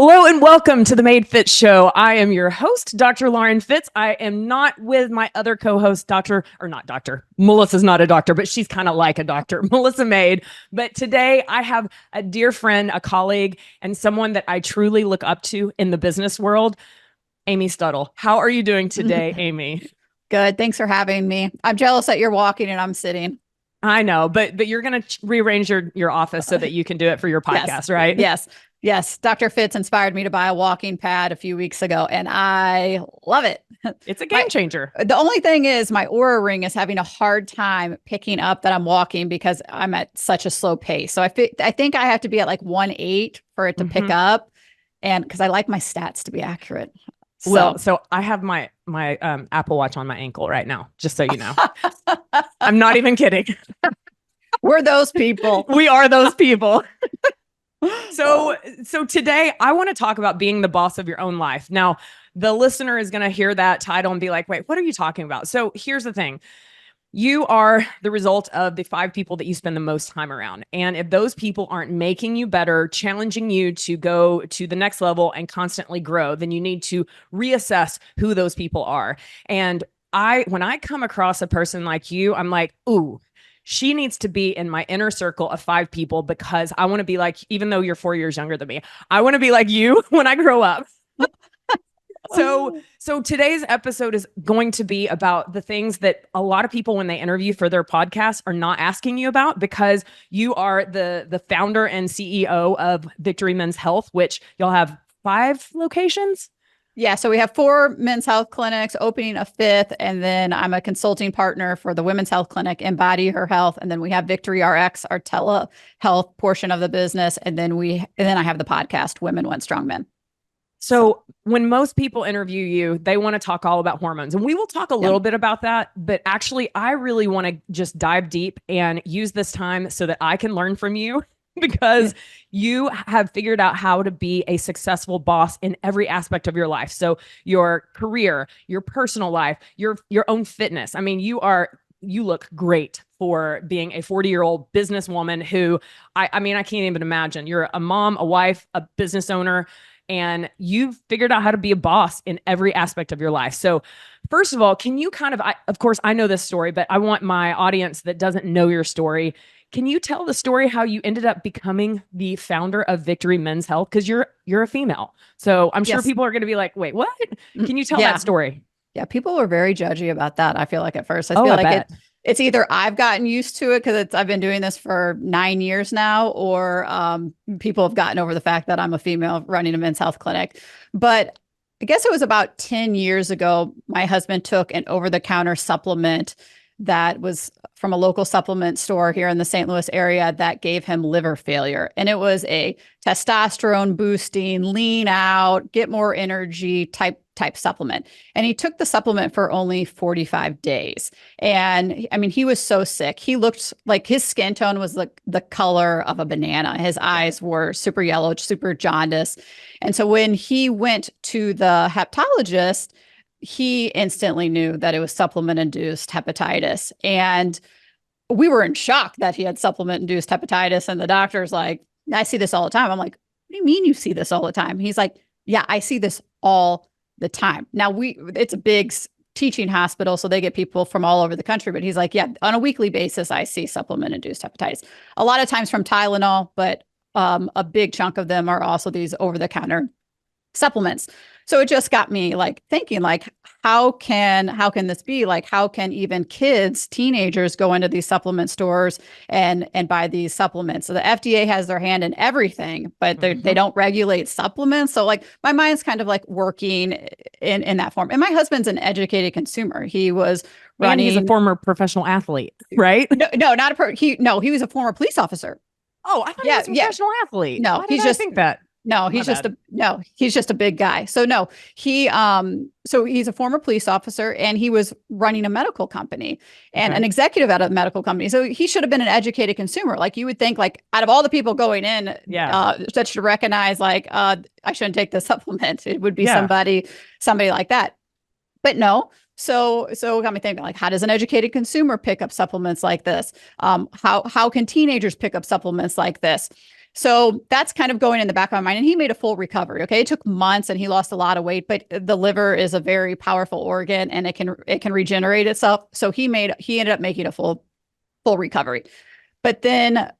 Hello and welcome to the Made Fit Show. I am your host, Dr. Lauren Fitz. I am not with my other co-host, Melissa's not a doctor, but she's kind of like a doctor, Melissa Maid. But today I have a dear friend, a colleague, and someone that I truly look up to in the business world, Amy Stuttle. How are you doing today, Amy? Good. Thanks for having me. I'm jealous that you're walking and I'm sitting. I know, but you're going to rearrange your office so that you can do it for your podcast, Yes. right? Yes. Dr. Fitz inspired me to buy a walking pad a few weeks ago, and I love it. It's a game changer. The only thing is my Oura ring is having a hard time picking up that I'm walking because I'm at such a slow pace. So I think I have to be at like 1.8 for it to pick up, and because I like my stats to be accurate. So I have my Apple Watch on my ankle right now, just so you know. I'm not even kidding. We're those people. We are those people. So today I want to talk about being the boss of your own life. Now, the listener is going to hear that title and be like, wait, what are you talking about? So here's the thing. You are the result of the 5 people that you spend the most time around. And if those people aren't making you better, challenging you to go to the next level and constantly grow, then you need to reassess who those people are. And when I come across a person like you, I'm like, ooh, she needs to be in my inner circle of 5 people because I want to be like, even though you're 4 years younger than me, I want to be like you when I grow up. So today's episode is going to be about the things that a lot of people, when they interview for their podcast, are not asking you about, because you are the founder and CEO of Victory Men's Health, which y'all have 5 locations. Yeah, so we have 4 men's health clinics, opening a 5th, and then I'm a consulting partner for the women's health clinic, Embody Her Health, and then we have Victory RX, our telehealth portion of the business, and then I have the podcast, Women Want Strong Men. So when most people interview you, they want to talk all about hormones, and we will talk a little bit about that. But actually, I really want to just dive deep and use this time so that I can learn from you, because you have figured out how to be a successful boss in every aspect of your life. So your career, your personal life, your own fitness. I mean, you look great for being a 40-year-old businesswoman who, I can't even imagine. You're a mom, a wife, a business owner, and you've figured out how to be a boss in every aspect of your life. So first of all, can you of course, I know this story, but I want my audience that doesn't know your story. Can you tell the story how you ended up becoming the founder of Victory Men's Health? Because you're a female. So I'm sure people are going to be like, wait, what? Can you tell that story? Yeah, people were very judgy about that, I feel like, at first. I feel like it's either I've gotten used to it because I've been doing this for 9 years now, or people have gotten over the fact that I'm a female running a men's health clinic. But I guess it was about 10 years ago, my husband took an over-the-counter supplement that was from a local supplement store here in the St. Louis area that gave him liver failure. And it was a testosterone boosting, lean out, get more energy type supplement. And he took the supplement for only 45 days. And I mean, he was so sick. He looked like his skin tone was the color of a banana. His eyes were super yellow, super jaundiced. And so when he went to the hepatologist, he instantly knew that it was supplement-induced hepatitis. And we were in shock that he had supplement-induced hepatitis. And the doctor's like, I see this all the time. I'm like, what do you mean you see this all the time? He's like, yeah, I see this all the time. Now, it's a big teaching hospital, so they get people from all over the country. But he's like, yeah, on a weekly basis, I see supplement-induced hepatitis. A lot of times from Tylenol, but a big chunk of them are also these over-the-counter supplements. So it just got me like thinking, like, how can this be? Like, how can even kids, teenagers go into these supplement stores and buy these supplements? So the FDA has their hand in everything, but they don't regulate supplements. So like my mind's kind of like working in that form. And my husband's an educated consumer. He was running. And he's a former professional athlete, right? No, not he was a former police officer. Oh, I thought he was a professional athlete. No, Why did I think that? No, he's just a big guy. So no, so he's a former police officer, and he was running a medical company and an executive at a medical company. So he should have been an educated consumer. Like you would think, like out of all the people going in, that should recognize, like, I shouldn't take the supplement. It would be somebody like that. But no. So it got me thinking, like, how does an educated consumer pick up supplements like this? How can teenagers pick up supplements like this? So that's kind of going in the back of my mind. And he made a full recovery. Okay. It took months and he lost a lot of weight, but the liver is a very powerful organ and it can regenerate itself. So he ended up making a full recovery. But then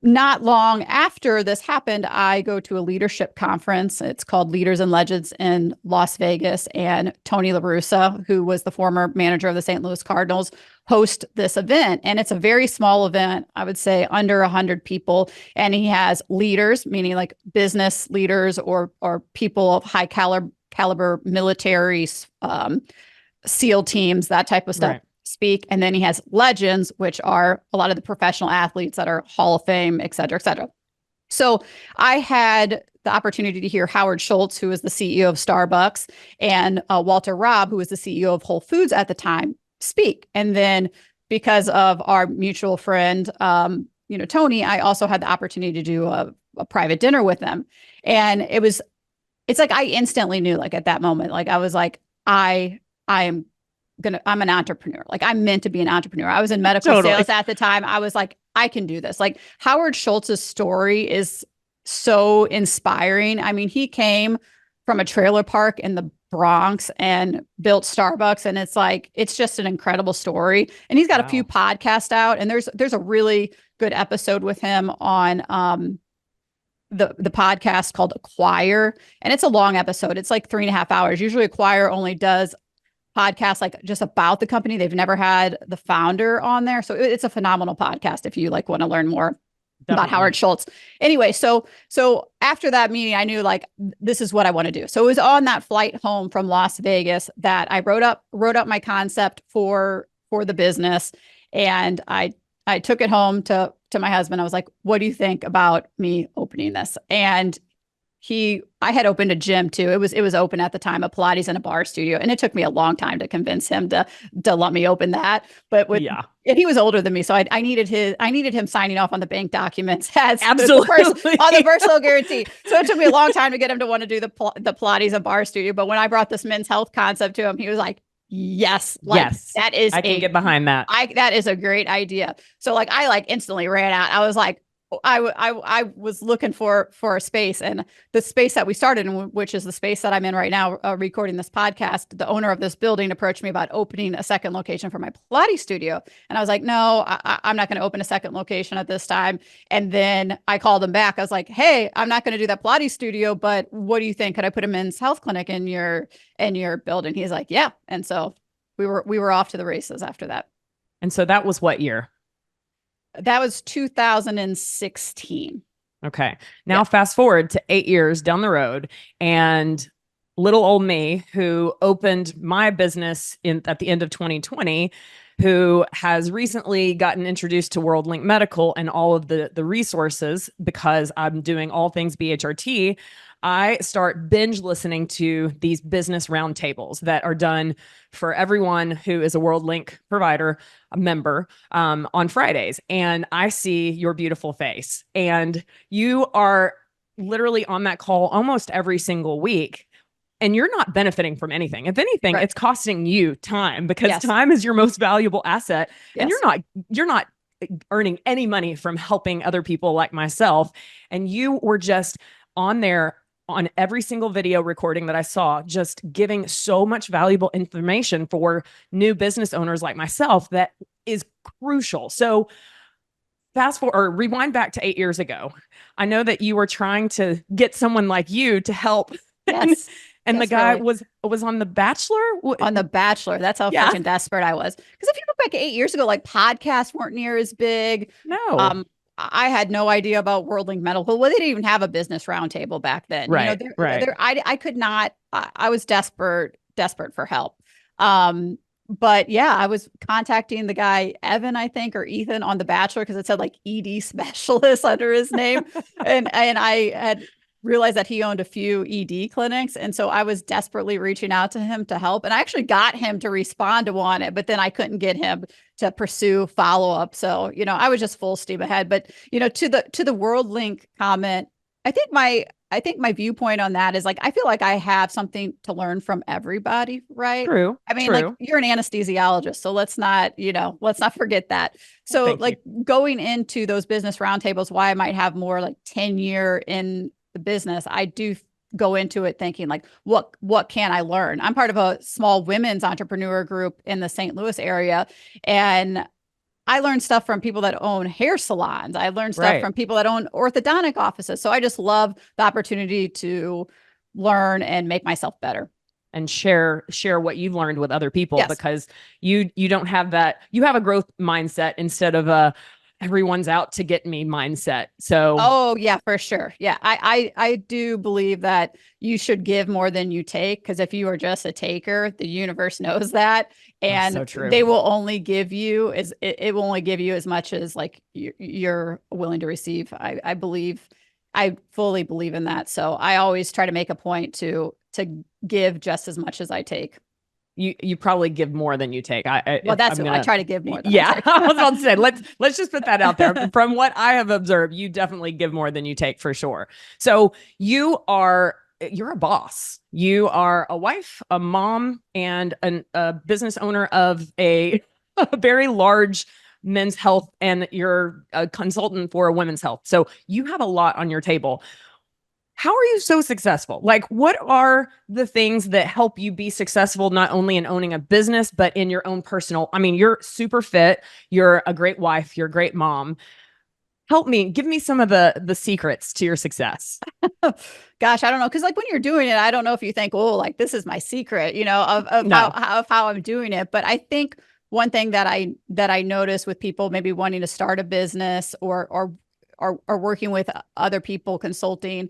not long after this happened, I go to a leadership conference. It's called Leaders and Legends in Las Vegas. And Tony La Russa, who was the former manager of the St. Louis Cardinals, host this event. And it's a very small event, I would say under 100 people. And he has leaders, meaning like business leaders or people of high caliber military, SEAL teams, that type of stuff. Right. Speak. And then he has legends, which are a lot of the professional athletes that are Hall of Fame, et cetera, et cetera. So I had the opportunity to hear Howard Schultz, who was the CEO of Starbucks, and Walter Robb, who was the CEO of Whole Foods at the time, speak. And then because of our mutual friend, Tony, I also had the opportunity to do a private dinner with them. And it's like, I instantly knew, like at that moment, like I was like, I'm an entrepreneur. Like I'm meant to be an entrepreneur. I was in medical sales at the time. I was like, I can do this. Like Howard Schultz's story is so inspiring. I mean, he came from a trailer park in the Bronx and built Starbucks. And it's just an incredible story. And he's got a few podcasts out, and there's a really good episode with him on, the podcast called Acquire. And it's a long episode. It's like 3.5 hours. Usually Acquire only does podcast like just about the company. They've never had the founder on there. So it's a phenomenal podcast if you like want to learn more about Howard Schultz. Anyway, so after that meeting, I knew like this is what I want to do. So it was on that flight home from Las Vegas that I wrote up my concept for the business. And I took it home to my husband. I was like, what do you think about me opening this? And I had opened a gym too. It was open at the time, a Pilates and a bar studio. And it took me a long time to convince him to let me open that. But and he was older than me. So I needed him signing off on the bank documents as absolutely on the personal guarantee. So it took me a long time to get him to want to do the Pilates and bar studio. But when I brought this men's health concept to him, he was like, yes, that is, I can get behind that. That is a great idea. So like, I like instantly ran out. I was like, I was looking for a space, and the space that we started in, which is the space that I'm in right now, recording this podcast, the owner of this building approached me about opening a second location for my Pilates studio. And I was like, no, I'm not going to open a second location at this time. And then I called him back. I was like, hey, I'm not going to do that Pilates studio, but what do you think? Could I put a men's health clinic in your building? He's like, yeah. And so we were off to the races after that. And so that was what year? That was 2016. Okay. Now fast forward to 8 years down the road, and little old me, who opened my business at the end of 2020, who has recently gotten introduced to WorldLink Medical and all of the resources because I'm doing all things BHRT. I start binge listening to these business roundtables that are done for everyone who is a WorldLink provider, a member, on Fridays. And I see your beautiful face, and you are literally on that call almost every single week. And you're not benefiting from anything. If anything, It's costing you time, because time is your most valuable asset. And you're not earning any money from helping other people like myself. And you were just on there on every single video recording that I saw, just giving so much valuable information for new business owners like myself that is crucial. So fast forward, or rewind back to 8 years ago. I know that you were trying to get someone like you to help. Yes. And the guy was on The Bachelor? On The Bachelor. That's how freaking desperate I was. Because if you look back 8 years ago, like podcasts weren't near as big. No. I had no idea about WorldLink Medical. Well, they didn't even have a business roundtable back then. Right. Right. I could not. I was desperate for help. But yeah, I was contacting the guy, Evan, I think, or Ethan on The Bachelor, because it said like ED specialist under his name. and I had realized that he owned a few ED clinics. And so I was desperately reaching out to him to help. And I actually got him to respond to one, but then I couldn't get him to pursue follow-up. So, I was just full steam ahead. But, to the WorldLink comment, I think think my viewpoint on that is like, I feel like I have something to learn from everybody, right? True. I mean, like True. you're an anesthesiologist, so let's not forget that. So Thank you. going into those business roundtables, why I might have more like tenure in the business, I do go into it thinking like, what can I learn? I'm part of a small women's entrepreneur group in the St. Louis area, and I learned stuff from people that own hair salons. I learned stuff from people that own orthodontic offices. So I just love the opportunity to learn and make myself better. And share what you've learned with other people, yes. because you don't have that. You have a growth mindset instead of a everyone's out to get me mindset. So, oh yeah, for sure. Yeah. I do believe that you should give more than you take. Cause if you are just a taker, the universe knows that. And so they will only give you it will only give you as much as like you're willing to receive. I fully believe in that. So I always try to make a point to give just as much as I take. You probably give more than you take. I try to give more than I take. I was about to say, let's just put that out there. From what I have observed, you definitely give more than you take for sure. So you're a boss. You are a wife, a mom, and a business owner of a very large men's health, and you're a consultant for a women's health. So you have a lot on your table. How are you so successful? Like, what are the things that help you be successful, not only in owning a business, but in your own personal? I mean, you're super fit. You're a great wife. You're a great mom. Help me, give me some of the secrets to your success. Gosh, I don't know. Cause like when you're doing it, I don't know if you think, oh, like this is my secret, of No. how I'm doing it. But I think one thing that I notice with people maybe wanting to start a business or working with other people, consulting,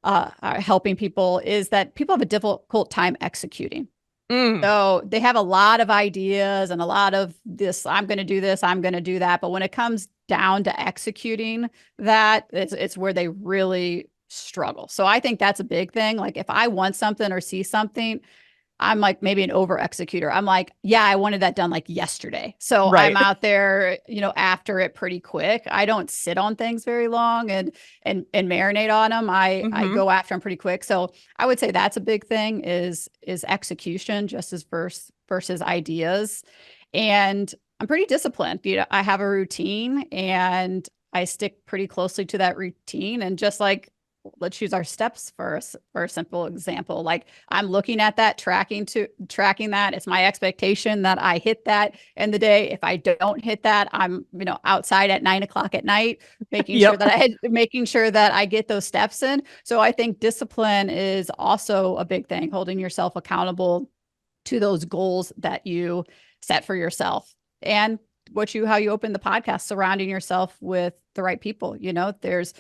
helping people, is that people have a difficult time executing. So they have a lot of ideas and a lot of this, I'm going to do this, I'm going to do that. But when it comes down to executing that, it's where they really struggle. So I think that's a big thing. Like if I want something or see something, I'm like maybe an over executor. I'm like, yeah, I wanted that done like yesterday. So I'm out there, after it pretty quick. I don't sit on things very long and marinate on them. I go after them pretty quick. So I would say that's a big thing is execution just as versus ideas. And I'm pretty disciplined. I have a routine and I stick pretty closely to that routine. And just like, let's use our steps for a simple example. Like I'm looking at that, tracking that. It's my expectation that I hit that in the day. If I don't hit that, I'm, outside at 9:00 at night, making sure that I get those steps in. So I think discipline is also a big thing, holding yourself accountable to those goals that you set for yourself. And how you open the podcast, surrounding yourself with the right people. There's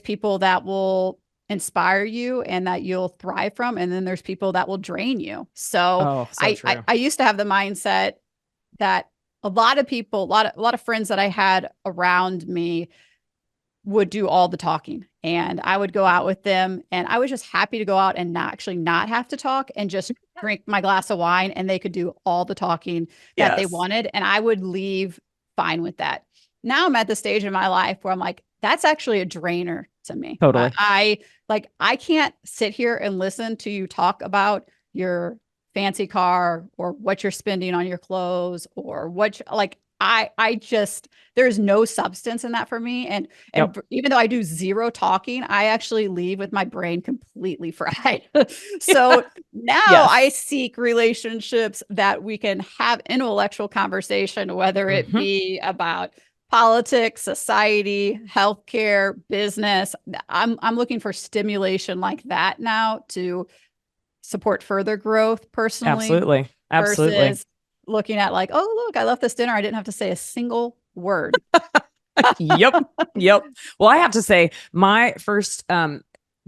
people that will inspire you and that you'll thrive from. And then there's people that will drain you. So I used to have the mindset that a lot of people, a lot of friends that I had around me would do all the talking, and I would go out with them, and I was just happy to go out and not have to talk and just drink my glass of wine, and they could do all the talking that they wanted. And I would leave fine with that. Now I'm at the stage in my life where I'm like, that's actually a drainer to me. Totally. I can't sit here and listen to you talk about your fancy car or what you're spending on your clothes or there's no substance in that for me. And even though I do zero talking, I actually leave with my brain completely fried. So now I seek relationships that we can have intellectual conversation, whether it be about politics, society, healthcare, business. I'm looking for stimulation like that now to support further growth personally. Absolutely. Versus looking at like, oh, look, I left this dinner. I didn't have to say a single word. Yep. Well, I have to say my first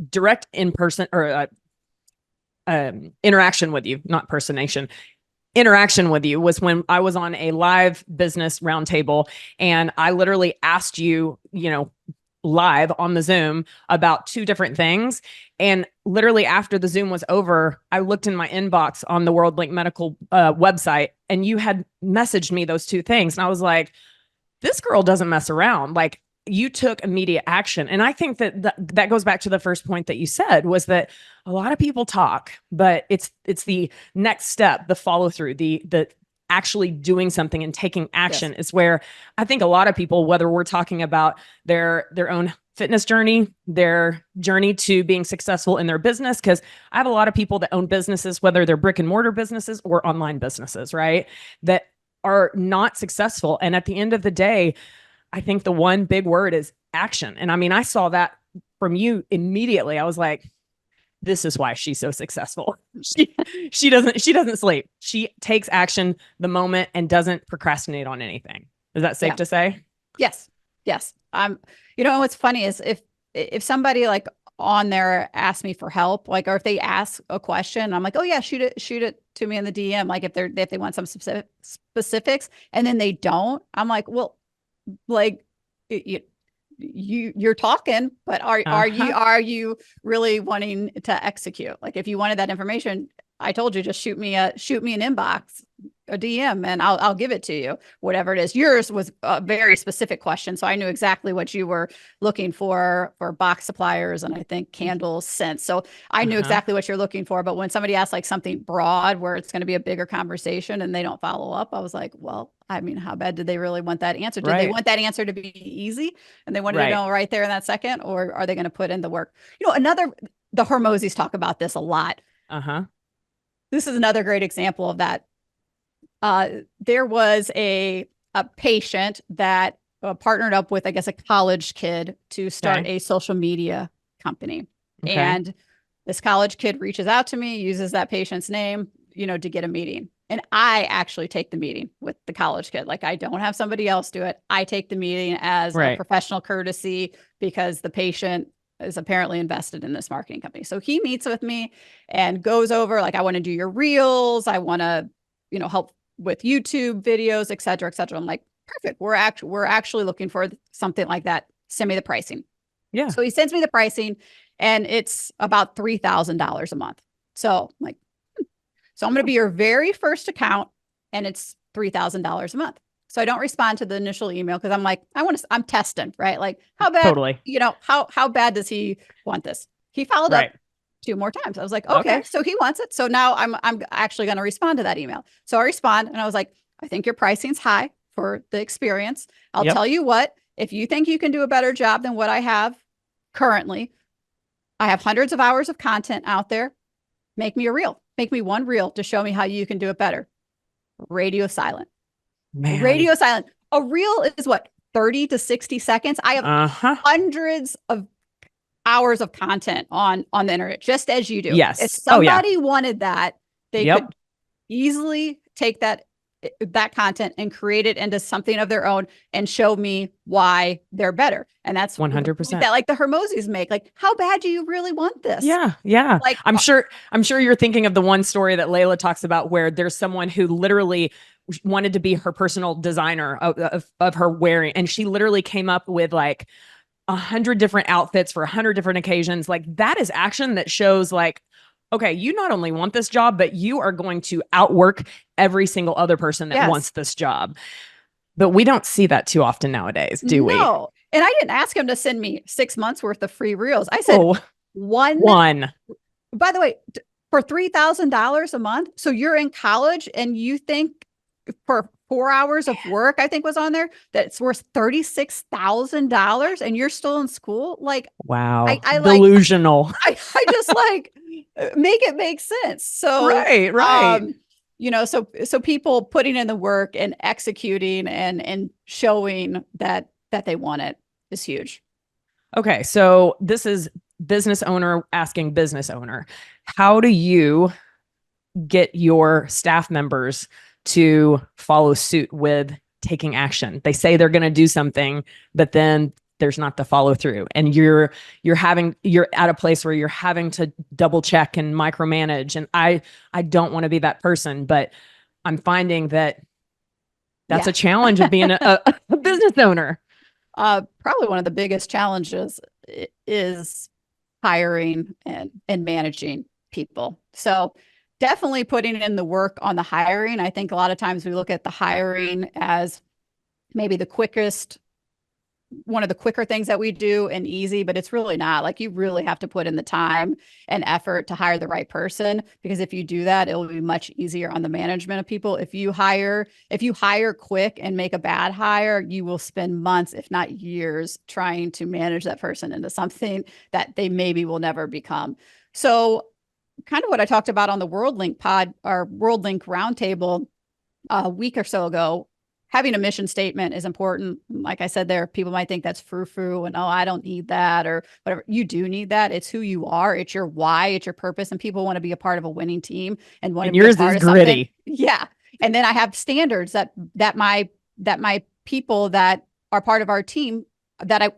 direct in-person or interaction with you, not personation, interaction with you was when I was on a live business roundtable, and I literally asked you, live on the Zoom about two different things. And literally after the Zoom was over, I looked in my inbox on the World Link Medical website, and you had messaged me those two things. And I was like, this girl doesn't mess around. Like, you took immediate action. And I think that goes back to the first point that you said, was that a lot of people talk, but it's the next step, the follow through, the actually doing something and taking action is where I think a lot of people, whether we're talking about their own fitness journey, their journey to being successful in their business, because I have a lot of people that own businesses, whether they're brick and mortar businesses or online businesses, right, that are not successful. And at the end of the day, I think the one big word is action. And I mean, I saw that from you immediately. I was like, this is why she's so successful. She doesn't sleep. She takes action the moment and doesn't procrastinate on anything. Is that safe to say? Yes. Yes. You know, what's funny is if somebody like on there asks me for help, like, or if they ask a question, I'm like, oh yeah, shoot it to me in the DM. Like if they want some specifics and then they don't, I'm like, well, like you're talking, but are you really wanting to execute? Like if you wanted that information, I told you, just shoot me an inbox, a DM, and I'll give it to you, whatever it is. Yours was a very specific question, so I knew exactly what you were looking for box suppliers and I think candles, scents. So I knew exactly what you're looking for. But when somebody asks like something broad where it's going to be a bigger conversation and they don't follow up, I was like, well, I mean, how bad did they really want that answer? Did they want that answer to be easy and they wanted to know right there in that second, or are they going to put in the work? You know, the Hormozis talk about this a lot. This is another great example of that. There was a patient that partnered up with, I guess, a college kid to start a social media company. And this college kid reaches out to me, uses that patient's name, you know, to get a meeting. And I actually take the meeting with the college kid. Like I don't have somebody else do it. I take the meeting as a professional courtesy because the patient is apparently invested in this marketing company. So he meets with me and goes over, like, I want to do your reels. I want to, you know, help with YouTube videos, et cetera, et cetera. I'm like, perfect. We're actually looking for something like that. Send me the pricing. Yeah. So he sends me the pricing and it's about $3,000 a month. So I'm like, so I'm going to be your very first account and it's $3,000 a month. So I don't respond to the initial email because I'm like, I'm testing, right? Like how bad, you know, how bad does he want this? He followed up 2 more times. I was like, okay, so he wants it. So now I'm actually going to respond to that email. So I respond and I was like, I think your pricing's high for the experience. I'll tell you what, if you think you can do a better job than what I have currently, I have hundreds of hours of content out there. Make me a reel. Make me one reel to show me how you can do it better. Radio silent. Man. Radio silent. A reel is what, 30 to 60 seconds. I have hundreds of hours of content on the internet, just as you do. Yes. If somebody wanted that, they could easily take that content and create it into something of their own and show me why they're better. And that's 100% that, like the Hormozis make. Like, how bad do you really want this? Yeah. Yeah. Like, I'm sure you're thinking of the one story that Layla talks about where there's someone who literally wanted to be her personal designer of her wearing. And she literally came up with like 100 different outfits for 100 different occasions. Like that is action that shows like, okay, you not only want this job, but you are going to outwork every single other person that wants this job. But we don't see that too often nowadays, do we? No. And I didn't ask him to send me 6 months worth of free reels. I said one. By the way, for $3,000 a month. So you're in college and you think for 4 hours of work, I think was on there, that's worth $36,000 and you're still in school. Like, wow. I delusional. I just like make it make sense. So, right. You know, so people putting in the work and executing and showing that they want it is huge. Okay. So this is business owner asking business owner. How do you get your staff members to follow suit with taking action? They say they're going to do something, but then there's not the follow through. And you're at a place where you're having to double check and micromanage. And I don't want to be that person, but I'm finding that that's a challenge of being a business owner. Probably one of the biggest challenges is hiring and managing people. So definitely putting in the work on the hiring. I think a lot of times we look at the hiring as maybe the quickest one of the quicker things that we do and easy, but it's really not. Like, you really have to put in the time and effort to hire the right person, because if you do that, it will be much easier on the management of people. If you hire quick and make a bad hire, you will spend months, if not years, trying to manage that person into something that they maybe will never become. So kind of what I talked about on the WorldLink pod, or WorldLink roundtable a week or so ago, having a mission statement is important. Like I said, there, people might think that's frou-frou and, oh, I don't need that or whatever. You do need that. It's who you are. It's your why. It's your purpose. And people want to be a part of a winning team and want to be a part of gritty. Something. Yeah. And then I have standards that my people that are part of our team,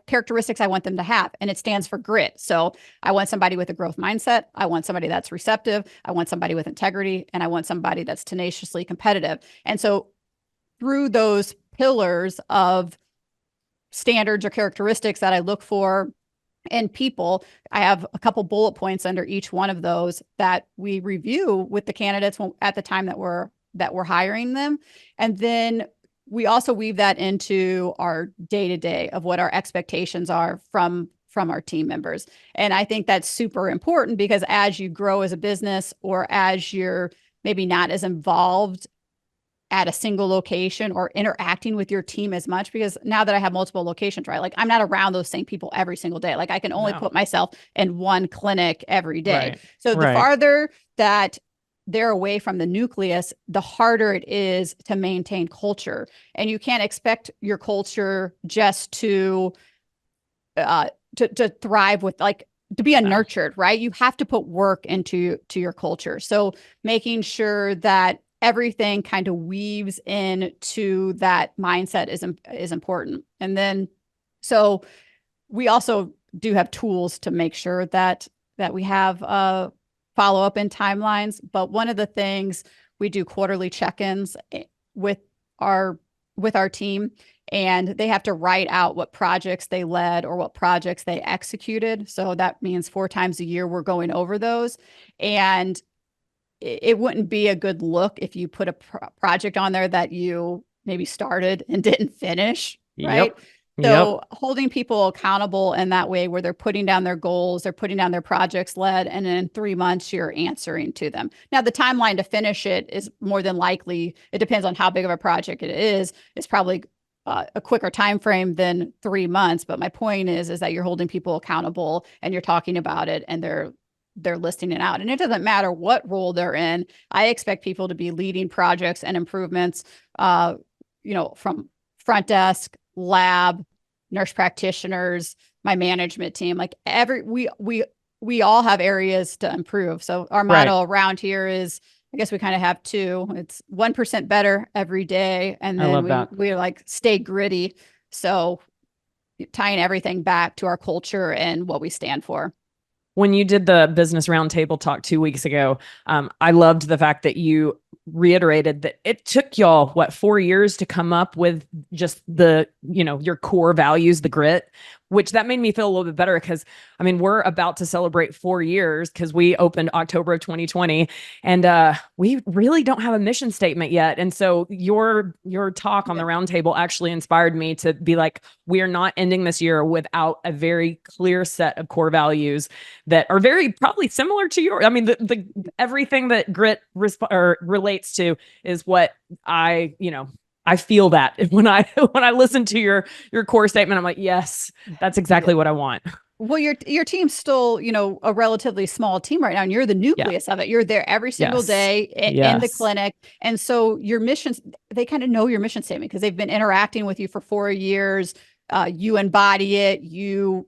characteristics I want them to have. And it stands for grit. So I want somebody with a growth mindset. I want somebody that's receptive. I want somebody with integrity. And I want somebody that's tenaciously competitive. And so through those pillars of standards or characteristics that I look for in people, I have a couple bullet points under each one of those that we review with the candidates at the time that we're hiring them. And then we also weave that into our day-to-day of what our expectations are from our team members. And I think that's super important, because as you grow as a business, or as you're maybe not as involved at a single location or interacting with your team as much, because now that I have multiple locations, right? Like, I'm not around those same people every single day. Like, I can only put myself in one clinic every day. Right. So the farther that they're away from the nucleus, the harder it is to maintain culture. And you can't expect your culture just to thrive with, like, to be nurtured, right? You have to put work into your culture. So making sure that everything kind of weaves into that mindset is important. And then, so we also do have tools to make sure that we have follow up in timelines. But one of the things, we do quarterly check-ins with our team, and they have to write out what projects they led or what projects they executed. So that means 4 times a year we're going over those. And it wouldn't be a good look if you put a project on there that you maybe started and didn't finish, right? So holding people accountable in that way, where they're putting down their goals, they're putting down their projects led, and in 3 months you're answering to them. Now, the timeline to finish it is more than likely, it depends on how big of a project it is. It's probably a quicker time frame than 3 months. But my point is that you're holding people accountable, and you're talking about it, and they're listing it out. And it doesn't matter what role they're in. I expect people to be leading projects and improvements, from front desk, lab, nurse practitioners, my management team. Like, we all have areas to improve. So our motto around here is, I guess we kind of have 2. It's 1% better every day. And then we like stay gritty. So tying everything back to our culture and what we stand for. When you did the business roundtable talk 2 weeks ago, I loved the fact that you reiterated that it took y'all, 4 years to come up with just the, your core values, the grit, which that made me feel a little bit better, because we're about to celebrate 4 years, because we opened October of 2020, and we really don't have a mission statement yet. And so your talk on the roundtable actually inspired me to be like, we are not ending this year without a very clear set of core values that are very probably similar to your. The everything that grit relates to is what I feel that when I listen to your core statement. I'm like, yes, that's exactly what I want. Well, your team's still, a relatively small team right now, and you're the nucleus of it. You're there every single day in the clinic. And so your missions, they kind of know your mission statement, because they've been interacting with you for 4 years. You embody it. You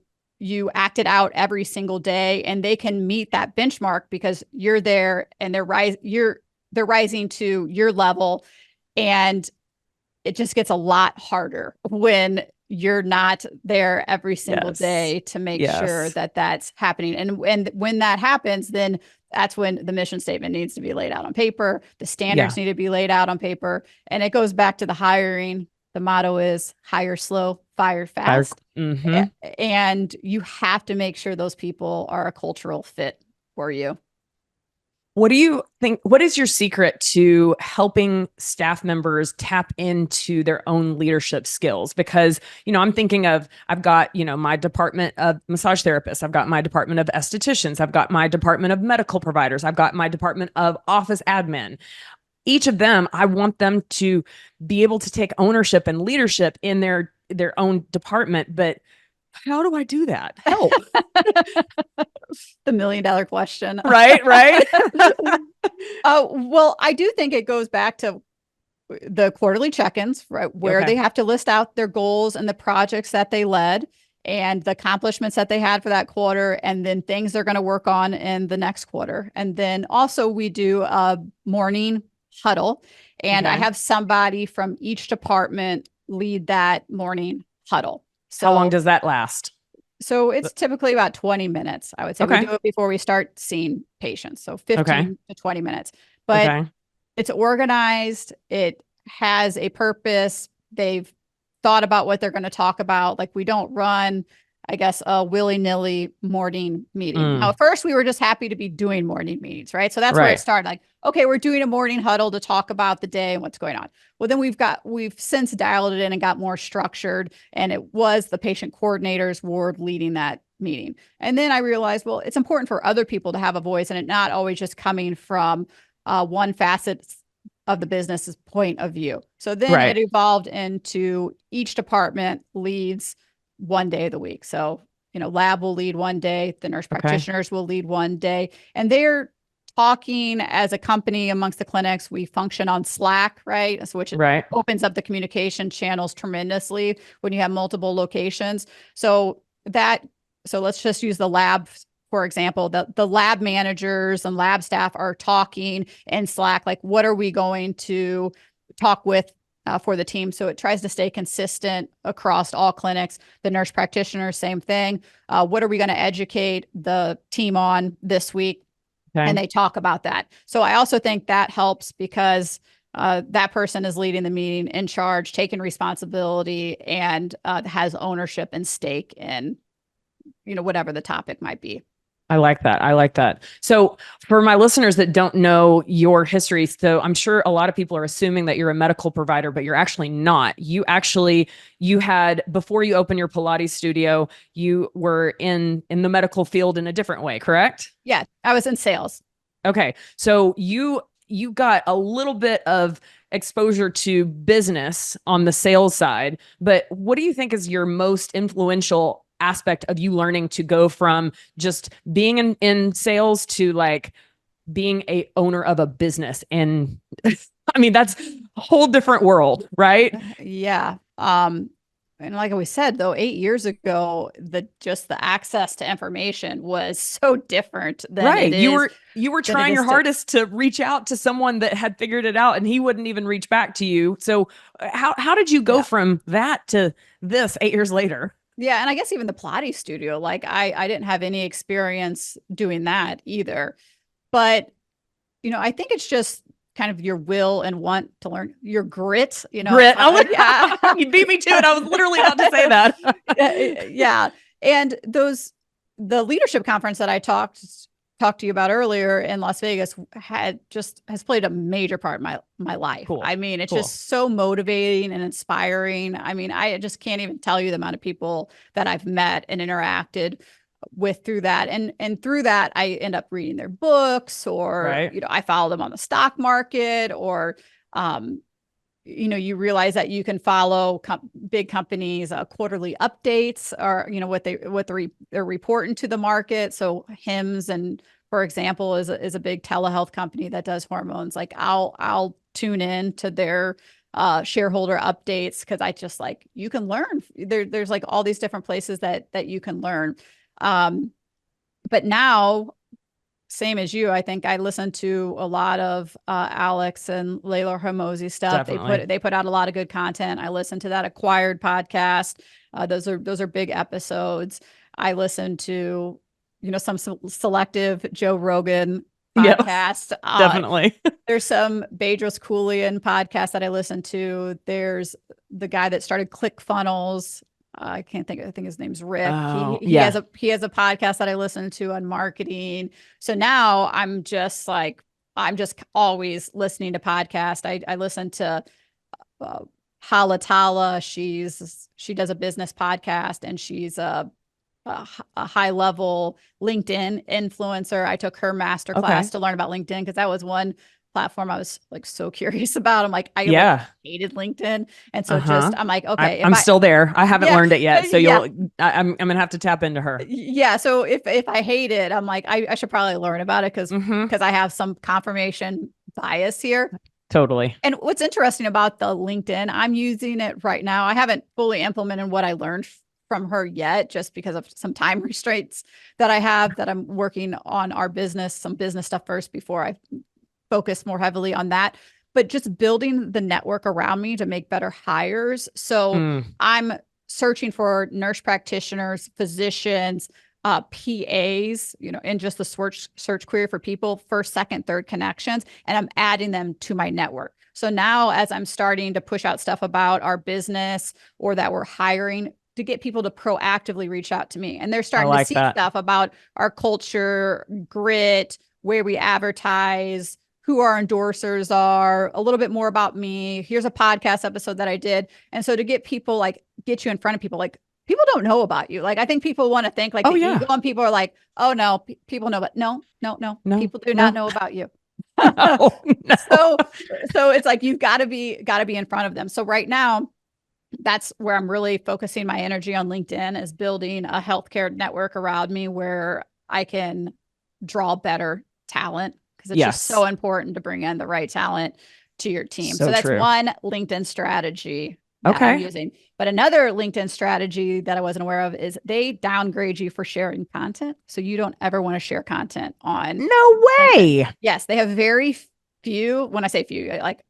act it out every single day, and they can meet that benchmark because you're there, and they're rising to your level. And it just gets a lot harder when you're not there every single day to make sure that that's happening. And when that happens, then that's when the mission statement needs to be laid out on paper. The standards need to be laid out on paper. And it goes back to the hiring. The motto is hire slow, fire fast. And you have to make sure those people are a cultural fit for you. What do you think? What is your secret to helping staff members tap into their own leadership skills? Because, I'm thinking of, I've got, my department of massage therapists, I've got my department of estheticians, I've got my department of medical providers, I've got my department of office admin. Each of them, I want them to be able to take ownership and leadership in their own department. But how do I do that? Help. The $1 million question. Right. Well, I do think it goes back to the quarterly check-ins, right? Where they have to list out their goals and the projects that they led and the accomplishments that they had for that quarter, and then things they're going to work on in the next quarter. And then also we do a morning huddle, and I have somebody from each department lead that morning huddle. So how long does that last? So it's typically about 20 minutes. I would say we do it before we start seeing patients. So 15 to 20 minutes, but it's organized. It has a purpose. They've thought about what they're going to talk about. Like, we don't run, I guess, a willy-nilly morning meeting. Now, at first we were just happy to be doing morning meetings, right? So that's where it started. Like, okay, we're doing a morning huddle to talk about the day and what's going on. Well, then we've since dialed it in and got more structured, and it was the patient coordinators ward leading that meeting. And then I realized, well, it's important for other people to have a voice, and it not always just coming from one facet of the business's point of view. So then it evolved into each department leads one day of the week. So, lab will lead one day, the nurse practitioners will lead one day, and they're talking as a company amongst the clinics. We function on Slack, right? So which opens up the communication channels tremendously when you have multiple locations. So let's just use the lab, for example. The lab managers and lab staff are talking in Slack, like, what are we going to talk with for the team? So it tries to stay consistent across all clinics. The nurse practitioner, same thing. What are we going to educate the team on this week? And they talk about that. So I also think that helps because that person is leading the meeting, in charge, taking responsibility, and has ownership and stake in, whatever the topic might be. I like that. So for my listeners that don't know your history, so I'm sure a lot of people are assuming that you're a medical provider, but you're actually not. You had, before you opened your Pilates studio, you were in the medical field in a different way, correct? Yeah, I was in sales. Okay. So you got a little bit of exposure to business on the sales side, but what do you think is your most influential aspect of you learning to go from just being in sales to like being a owner of a business? And I mean, that's a whole different world, right? Yeah. And like we said, though, 8 years ago, the access to information was so different than it is. You were trying your hardest to reach out to someone that had figured it out, and he wouldn't even reach back to you. So how did you go from that to this 8 years later? Yeah. And I guess even the Pilates studio, like I didn't have any experience doing that either. But, I think it's just kind of your will and want to learn, your grit, Grit. You beat me to it. I was literally about to say that. Yeah. And the leadership conference that I talked to you about earlier in Las Vegas has played a major part in my life. Cool. I mean, it's just so motivating and inspiring. I mean, I just can't even tell you the amount of people that I've met and interacted with through that. And through that, I end up reading their books, or, I follow them on the stock market, or, you realize that you can follow big companies, quarterly updates, or, what they're reporting to the market. So HIMSS, and for example, is a big telehealth company that does hormones. Like I'll tune in to their shareholder updates, because I just you can learn. There's like all these different places that you can learn. But now, same as you, I think I listen to a lot of Alex and Layla Hormozi stuff. Definitely. They put out a lot of good content. I listen to that Acquired podcast. Those are big episodes. I listen to some selective Joe Rogan podcast. Definitely. There's some Bedros Keuilian podcast that I listen to. There's the guy that started ClickFunnels. I can't think. I think his name's Rick. Oh, He has a podcast that I listen to on marketing. So now I'm just always listening to podcasts. I listen to uh, Hala Tala. She does a business podcast, and she's a high level LinkedIn influencer. I took her master class to learn about LinkedIn, because that was one platform I was like so curious about. I'm like, I like hated LinkedIn. And so I'm like, okay, I'm still there. I haven't learned it yet. So I'm going to have to tap into her. Yeah. So if I hate it, I'm like, I should probably learn about it, because I have some confirmation bias here. Totally. And what's interesting about the LinkedIn, I'm using it right now. I haven't fully implemented what I learned from her yet, just because of some time restraints that I have, that I'm working on our business, some business stuff first before I focus more heavily on that. But just building the network around me to make better hires. So I'm searching for nurse practitioners, physicians, PAs, in just the search query for people, first, second, third connections, and I'm adding them to my network. So now, as I'm starting to push out stuff about our business or that we're hiring, to get people to proactively reach out to me, and they're starting to see stuff about our culture, grit, where we advertise, who our endorsers are, a little bit more about me. Here's a podcast episode that I did. And so to get people, get you in front of people, people don't know about you. I think people want to think ego, and people are like, oh no, people know, but no, people do not know about you. No. So it's like, you've got to be in front of them. So right now, that's where I'm really focusing my energy on LinkedIn, is building a healthcare network around me where I can draw better talent, because it's just so important to bring in the right talent to your team. So that's one LinkedIn strategy that I'm using. But another LinkedIn strategy that I wasn't aware of is they downgrade you for sharing content. So you don't ever want to share content on. No way. LinkedIn. Yes. They have very few, when I say few, like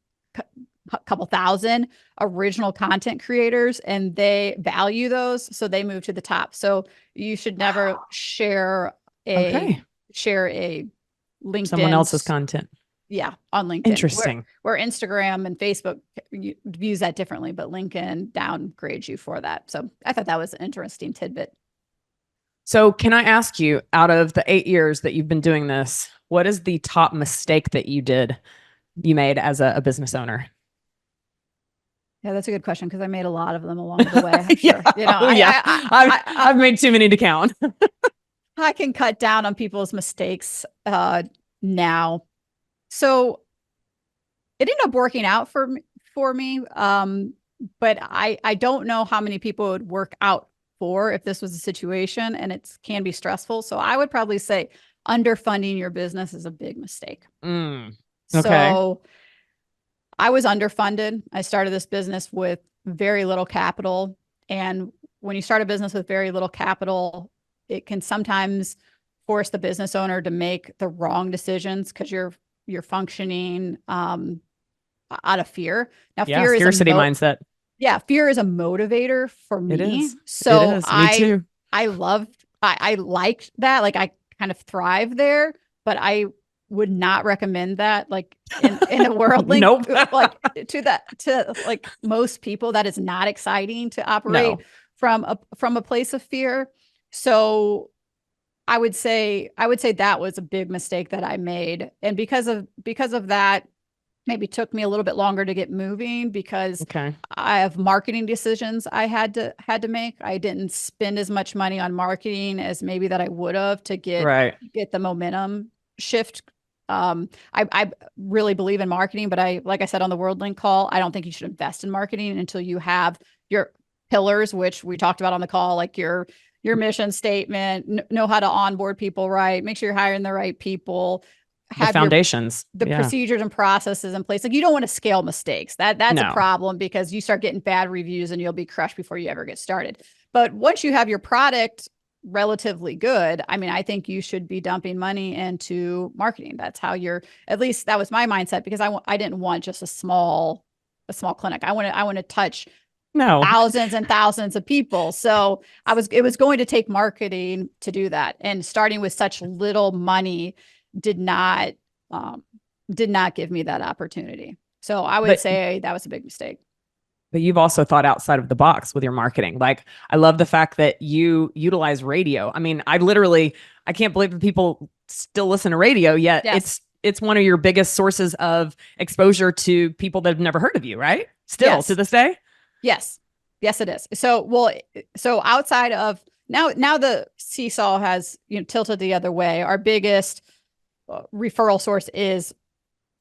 a couple thousand original content creators, and they value those. So they move to the top. So you should never share a LinkedIn, someone else's content. Yeah, on LinkedIn. Interesting. Where Instagram and Facebook views that differently, but LinkedIn downgrades you for that. So I thought that was an interesting tidbit. So can I ask you, out of the 8 years that you've been doing this, what is the top mistake that you made as a business owner? Yeah, that's a good question, because I made a lot of them along the way. I'm sure. I've made too many to count. I can cut down on people's mistakes now. So it ended up working out for me. But I don't know how many people it would work out for if this was a situation, and it can be stressful. So I would probably say underfunding your business is a big mistake. Okay. So I was underfunded. I started this business with very little capital. And when you start a business with very little capital, it can sometimes force the business owner to make the wrong decisions, because you're functioning out of fear. Now, fear is scarcity mindset. Yeah, fear is a motivator for me. It is. So it is. Me too. I liked that. I kind of thrive there, but I would not recommend that in a world nope. to most people. That is not exciting to operate from a place of fear. So I would say that was a big mistake that I made. And because of that, maybe took me a little bit longer to get moving, because I have marketing decisions I had to make. I didn't spend as much money on marketing as maybe that I would have to get the momentum shift. I really believe in marketing, but like I said on the WorldLink call, I don't think you should invest in marketing until you have your pillars, which we talked about on the call, like your mission statement, know how to onboard people right, make sure you're hiring the right people, have the foundations, the procedures and processes in place. You don't want to scale mistakes. That's a problem, because you start getting bad reviews and you'll be crushed before you ever get started. But once you have your product relatively good, I think you should be dumping money into marketing. That's how at least that was my mindset, because I didn't want just a small clinic. I want to touch thousands and thousands of people. So it was going to take marketing to do that. And starting with such little money did not give me that opportunity. So I would say that was a big mistake. But you've also thought outside of the box with your marketing. Like, I love the fact that you utilize radio. I mean, I can't believe that people still listen to radio yet. Yes. It's one of your biggest sources of exposure to people that have never heard of you, right? Still to this day. Yes. Yes, it is. So outside of now the seesaw has, tilted the other way. Our biggest referral source is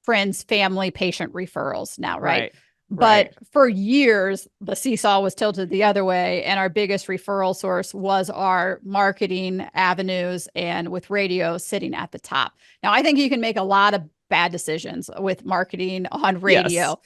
friends, family, patient referrals now, right? But for years, the seesaw was tilted the other way. And our biggest referral source was our marketing avenues, and with radio sitting at the top. Now, I think you can make a lot of bad decisions with marketing on radio,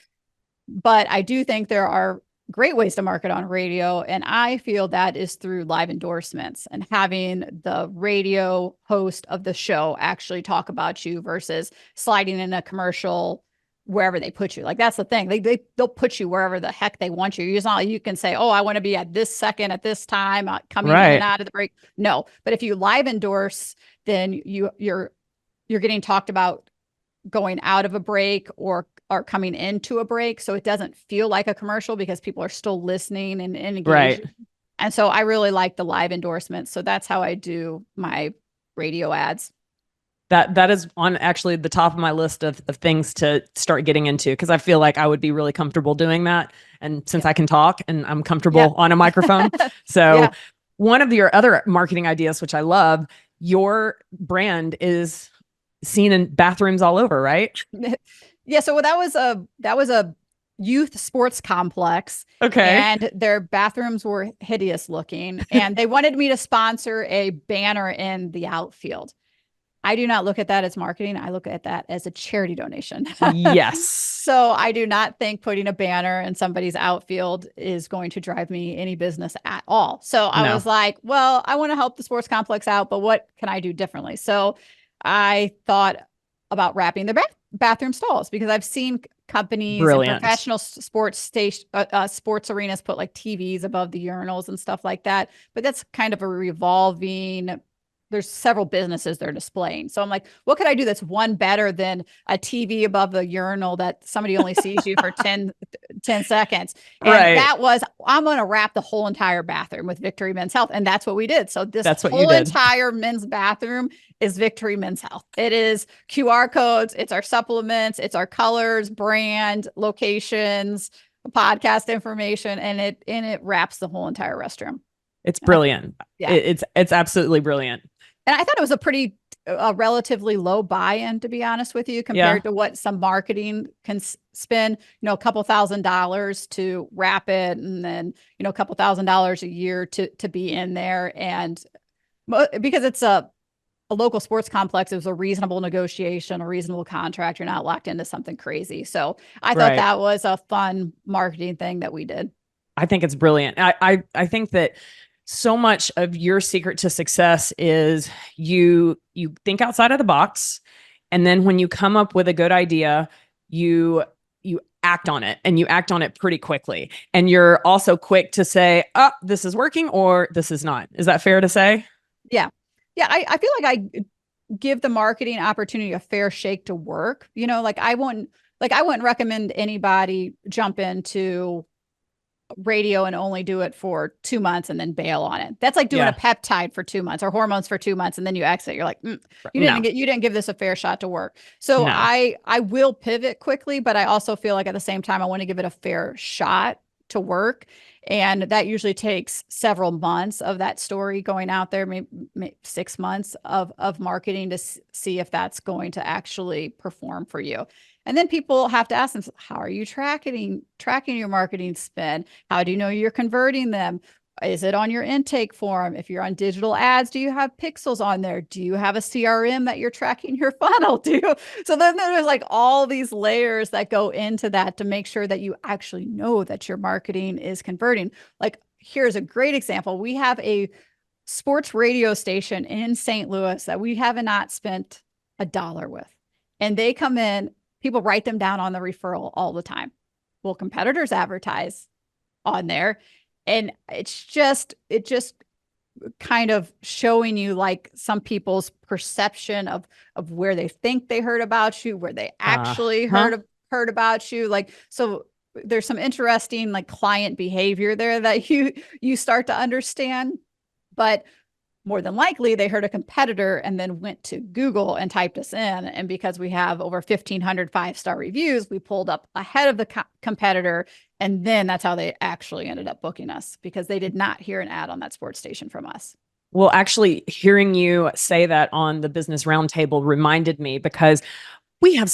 but I do think there are great ways to market on radio. And I feel that is through live endorsements and having the radio host of the show actually talk about you versus sliding in a commercial wherever they put you. Like, that's the thing. They'll put you wherever the heck they want you. It's not like you can say, oh, I want to be at this second at this time, coming in and out of the break. No, but if you live endorse, then you're getting talked about going out of a break or coming into a break. So it doesn't feel like a commercial because people are still listening and engaged. Right. And so I really like the live endorsements. So that's how I do my radio ads. That is on actually the top of my list of things to start getting into, because I feel like I would be really comfortable doing that. And since I can talk and I'm comfortable on a microphone. So one of your other marketing ideas, which I love, your brand is seen in bathrooms all over, right? Yeah. So that was a youth sports complex. Okay. And their bathrooms were hideous looking. And they wanted me to sponsor a banner in the outfield. I do not look at that as marketing. I look at that as a charity donation. Yes. So I do not think putting a banner in somebody's outfield is going to drive me any business at all. So I was like, well, I want to help the sports complex out, but what can I do differently? So I thought about wrapping their bathroom stalls, because I've seen companies and professional sports arenas put like TVs above the urinals and stuff like that. But that's kind of a revolving. There's several businesses they're displaying. So I'm like, what could I do that's one better than a TV above the urinal that somebody only sees you for 10 seconds? And that was, I'm going to wrap the whole entire bathroom with Victory Men's Health. And that's what we did. So this whole entire men's bathroom is Victory Men's Health. It is QR codes. It's our supplements. It's our colors, brand, locations, podcast information, and it wraps the whole entire restroom. It's brilliant. It's absolutely brilliant. And I thought it was a relatively low buy-in, to be honest with you, compared to what some marketing can spend, a couple $1,000s to wrap it. And then, a couple $1,000s a year to be in there. And because it's a local sports complex, it was a reasonable negotiation, a reasonable contract. You're not locked into something crazy. So I thought that was a fun marketing thing that we did. I think it's brilliant. I think that so much of your secret to success is you think outside of the box. And then when you come up with a good idea, you act on it, and you act on it pretty quickly. And you're also quick to say, oh, this is working or this is not. Is that fair to say? Yeah. Yeah. I feel like I give the marketing opportunity a fair shake to work. I wouldn't recommend anybody jump into radio and only do it for 2 months and then bail on it. That's like doing a peptide for 2 months or hormones for 2 months, and then you exit. You're like, you didn't give this a fair shot to work. So I will pivot quickly, but I also feel like at the same time, I want to give it a fair shot to work. And that usually takes several months of that story going out there, maybe 6 months of marketing to see if that's going to actually perform for you. And then people have to ask themselves, how are you tracking your marketing spend? How do you know you're converting them? Is it on your intake form? If you're on digital ads, do you have pixels on there? Do you have a CRM that you're tracking your funnel to? So then there's like all these layers that go into that to make sure that you actually know that your marketing is converting. Like, here's a great example. We have a sports radio station in St. Louis that we have not spent $1 with. And they come in, people write them down on the referral all the time. Well, competitors advertise on there. And it just kind of showing you like some people's perception of where they think they heard about you, where they actually heard about you. Like, so there's some interesting like client behavior there that you start to understand. But more than likely, they heard a competitor and then went to Google and typed us in. And because we have over 1,500 5-star reviews, we pulled up ahead of the competitor. And then that's how they actually ended up booking us, because they did not hear an ad on that sports station from us. Well, actually, hearing you say that on the Business Roundtable reminded me, because we have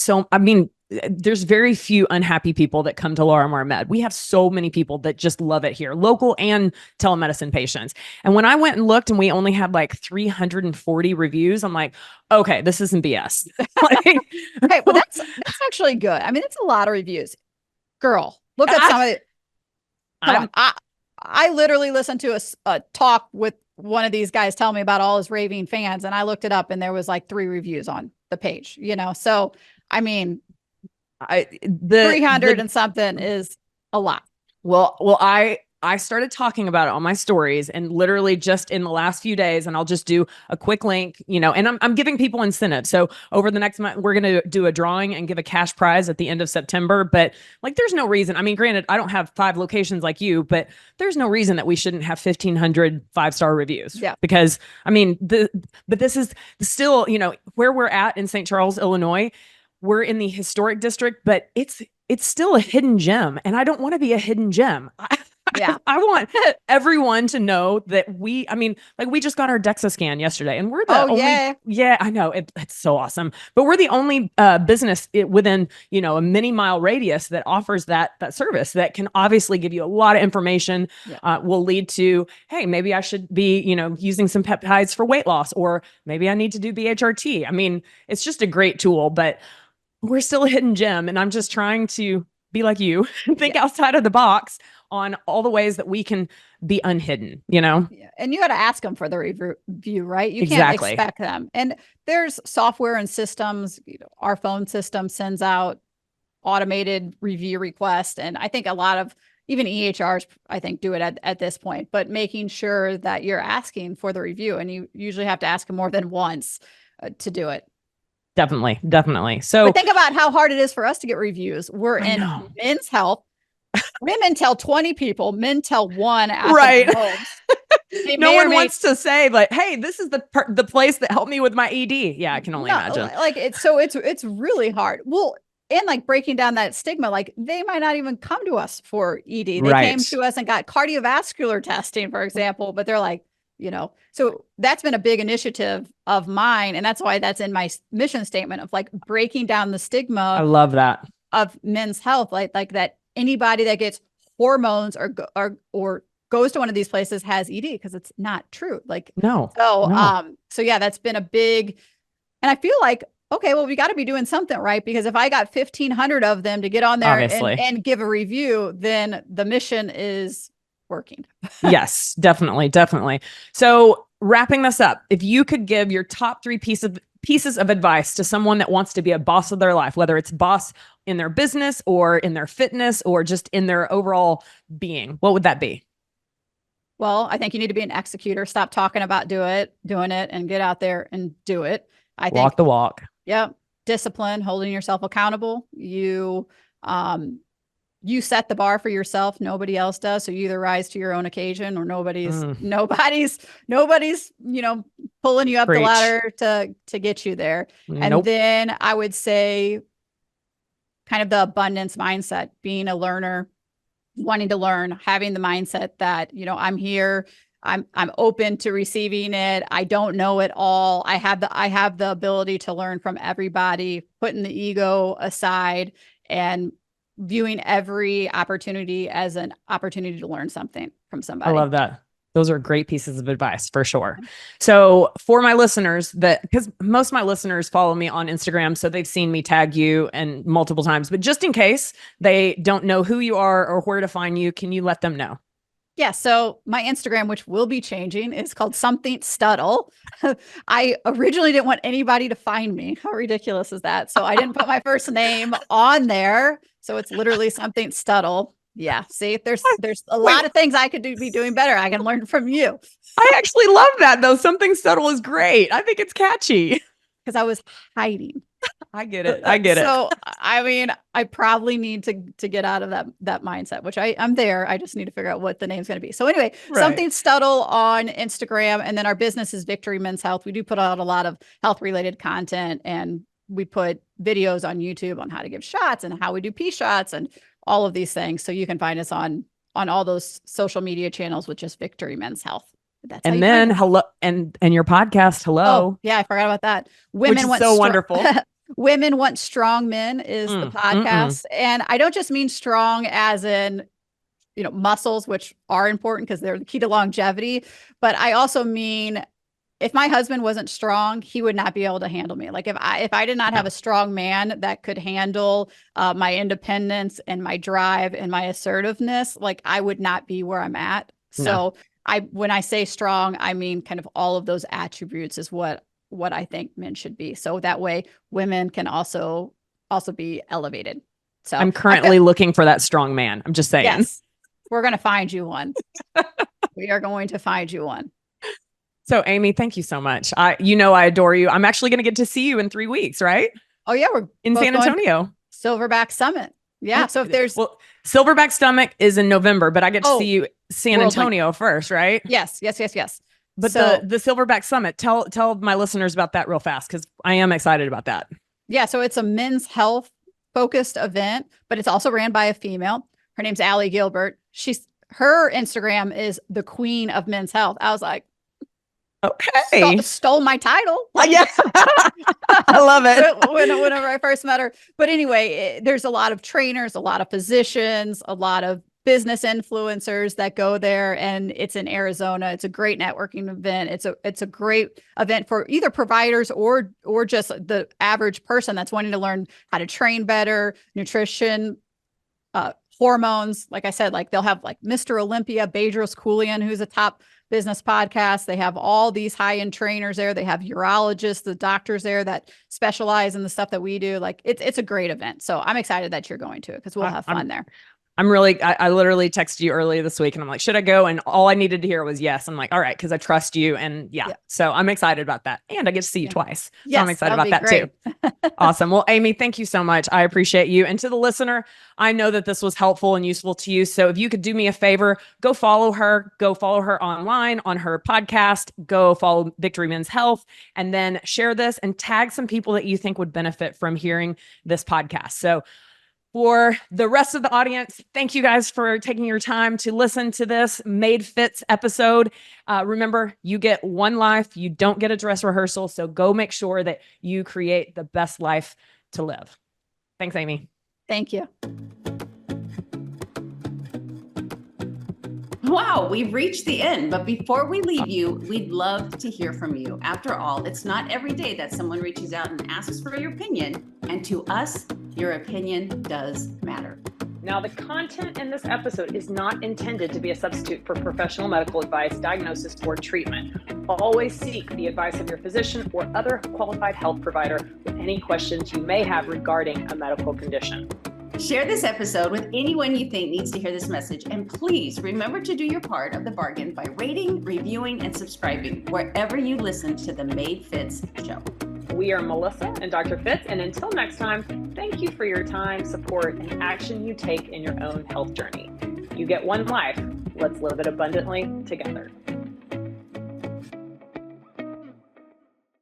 there's very few unhappy people that come to Larimar Med. We have so many people that just love it here, local and telemedicine patients. And when I went and looked and we only had like 340 reviews, I'm like, okay, this isn't BS. Okay, well, that's actually good. I mean, it's a lot of reviews. Girl, look at some of it. Come on. I literally listened to a talk with one of these guys telling me about all his raving fans, and I looked it up and there was like 3 reviews on the page, So, I mean, 300 and something is a lot. Well, I started talking about it on my stories, and literally just in the last few days, and I'll just do a quick link, and I'm giving people incentives. So over the next month, we're going to do a drawing and give a cash prize at the end of September. But like, there's no reason. I mean, granted, I don't have 5 locations like you, but there's no reason that we shouldn't have 1,500 5-star reviews. Yeah. Because I mean, but this is still, where we're at in St. Charles, Illinois. We're in the historic district, but it's still a hidden gem, and I don't want to be a hidden gem. Yeah. I want everyone to know that we just got our DEXA scan yesterday, and we're the only, yeah, I know it's so awesome, but we're the only business within, a mini mile radius that offers that service that can obviously give you a lot of information, will lead to, hey, maybe I should be, using some peptides for weight loss, or maybe I need to do BHRT. I mean, it's just a great tool, but we're still a hidden gem, and I'm just trying to be like you, think outside of the box on all the ways that we can be unhidden, Yeah. And you got to ask them for the review, right? You Exactly. Can't expect them. And there's software and systems. Our phone system sends out automated review requests. And I think a lot of even EHRs, I think, do it at this point, but making sure that you're asking for the review, and you usually have to ask them more than once to do it. Definitely. So but think about how hard it is for us to get reviews. We're in men's health. Women tell 20 people, men tell 1 after right. No one wants to say like, hey, this is the place that helped me with my ED. Yeah, I can only imagine. Like it's really hard. Well, and like breaking down that stigma, like they might not even come to us for ED. They came to us and got cardiovascular testing, for example, but they're like, so that's been a big initiative of mine. And that's why that's in my mission statement of like breaking down the stigma. I love that. Of men's health, like that anybody that gets hormones or goes to one of these places has ED, because it's not true. Like, no. So yeah, that's been a big, and I feel like, okay, well, we got to be doing something right, because if I got 1,500 of them to get on there and give a review, then the mission is working. Yes, definitely. So wrapping this up, if you could give your top 3 pieces of advice to someone that wants to be a boss of their life, whether it's boss in their business or in their fitness or just in their overall being, what would that be? Well, I think you need to be an executor. Stop talking about doing it, and get out there and do it. I think walk the walk. Yep. Discipline, holding yourself accountable. You set the bar for yourself. Nobody else does. So you either rise to your own occasion, or nobody's, pulling you up the ladder to get you there. And then I would say kind of the abundance mindset, being a learner, wanting to learn, having the mindset that, I'm here, I'm open to receiving it. I don't know it all. I have the ability to learn from everybody, putting the ego aside and viewing every opportunity as an opportunity to learn something from somebody. I love that. Those are great pieces of advice for sure. So for my listeners because most of my listeners follow me on Instagram, so they've seen me tag you and multiple times, but just in case they don't know who you are or where to find you, can you let them know? Yeah. So my Instagram, which will be changing, is called Something Stuttle. I originally didn't want anybody to find me. How ridiculous is that? So I didn't put my first name on there. So it's literally Something Stuttle. Yeah. See, there's a lot of things I could be doing better. I can learn from you. I actually love that though. Something Stuttle is great. I think it's catchy. Because I was hiding. I get it. I get it. So, I mean, I probably need to get out of that mindset, which I'm there. I just need to figure out what the name's going to be. So anyway, Something Stuttle on Instagram. And then our business is Victory Men's Health. We do put out a lot of health related content, and we put videos on YouTube on how to give shots and how we do pee shots and all of these things. So you can find us on all those social media channels with just Victory Men's Health. That's and then hello and your podcast. Hello. Oh, yeah, I forgot about that. Women want so wonderful. Women Want Strong Men is the podcast. And I don't just mean strong as in, muscles, which are important because they're the key to longevity. But I also mean, if my husband wasn't strong, he would not be able to handle me. Like if I did not have a strong man that could handle my independence and my drive and my assertiveness, like I would not be where I'm at. So when I say strong, I mean kind of all of those attributes is what I think men should be. So that way women can also be elevated. So I'm currently looking for that strong man. I'm just saying. Yes, we're going to find you one. We are going to find you one. So Amy, thank you so much. I adore you. I'm actually going to get to see you in 3 weeks, right? Oh yeah. We're in San Antonio. Silverback Summit. Yeah. So if there's Silverback Summit is in November, but I get to see you San Antonio first, right? Yes. But the Silverback Summit, tell my listeners about that real fast, because I am excited about that. Yeah. So it's a men's health focused event, but it's also ran by a female. Her name's Allie Gilbert. Her Instagram is the queen of men's health. I was like, okay, stole my title. Yeah. I love it. Whenever I first met her. But anyway, there's a lot of trainers, a lot of physicians, a lot of business influencers that go there, and it's in Arizona. It's a great networking event. It's a great event for either providers or just the average person that's wanting to learn how to train better, nutrition, hormones. Like I said, like they'll have like Mr. Olympia, Bedros Keuilian, who's a top business podcast. They have all these high-end trainers there. They have urologists, the doctors there that specialize in the stuff that we do. Like it's a great event. So I'm excited that you're going to it, because we'll have fun there. I literally texted you earlier this week and I'm like, should I go? And all I needed to hear was yes. I'm like, all right, because I trust you. And yeah, so I'm excited about that. And I get to see you twice. So I'm excited about that too. Awesome. Well, Amy, thank you so much. I appreciate you. And to the listener, I know that this was helpful and useful to you. So if you could do me a favor, go follow her online on her podcast, go follow Victory Men's Health, and then share this and tag some people that you think would benefit from hearing this podcast. So for the rest of the audience, thank you guys for taking your time to listen to this Made Fits episode. Remember, you get one life. You don't get a dress rehearsal. So go make sure that you create the best life to live. Thanks, Amy. Thank you. Wow, we've reached the end. But before we leave you, we'd love to hear from you. After all, it's not every day that someone reaches out and asks for your opinion. And to us, your opinion does matter. Now, the content in this episode is not intended to be a substitute for professional medical advice, diagnosis, or treatment. Always seek the advice of your physician or other qualified health provider with any questions you may have regarding a medical condition. Share this episode with anyone you think needs to hear this message. And please remember to do your part of the bargain by rating, reviewing, and subscribing wherever you listen to the Made Fits show. We are Melissa and Dr. Fitz. And until next time, thank you for your time, support, and action you take in your own health journey. You get one life. Let's live it abundantly together.